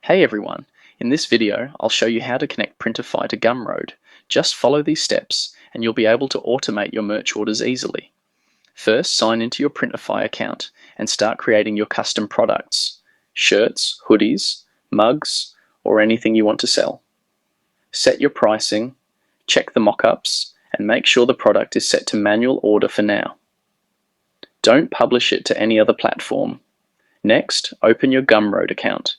Hey everyone, in this video I'll show you how to connect Printify to Gumroad. Just follow these steps and you'll be able to automate your merch orders easily. First, sign into your Printify account and start creating your custom products, shirts, hoodies, mugs, or anything you want to sell. Set your pricing, check the mockups, and make sure the product is set to manual order for now. Don't publish it to any other platform. Next, open your Gumroad account.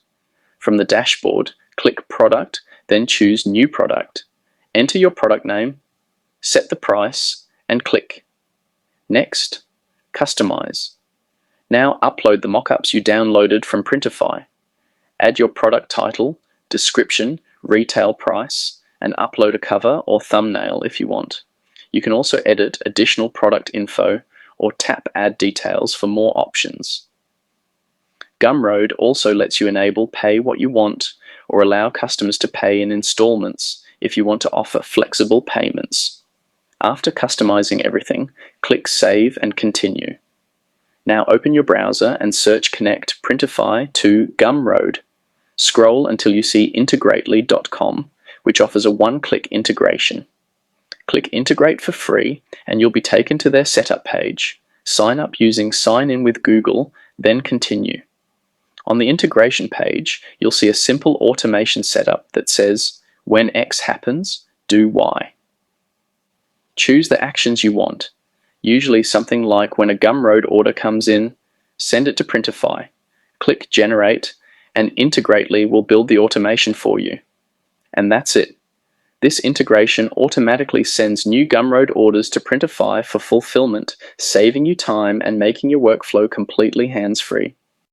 From the dashboard, click Product, then choose New Product. Enter your product name, set the price, and click. Next, Customize. Now upload the mockups you downloaded from Printify. Add your product title, description, retail price, and upload a cover or thumbnail if you want. You can also edit additional product info or tap Add Details for more options. Gumroad also lets you enable Pay What You Want or allow customers to pay in installments if you want to offer flexible payments. After customizing everything, click Save and Continue. Now open your browser and search Connect Printify to Gumroad. Scroll until you see integrately.com, which offers a one-click integration. Click Integrate for free and you'll be taken to their setup page. Sign up using Sign In with Google, then Continue. On the integration page, you'll see a simple automation setup that says, when X happens, do Y. Choose the actions you want, usually something like when a Gumroad order comes in, send it to Printify, click Generate, and Integrately will build the automation for you. And that's it. This integration automatically sends new Gumroad orders to Printify for fulfillment, saving you time and making your workflow completely hands-free.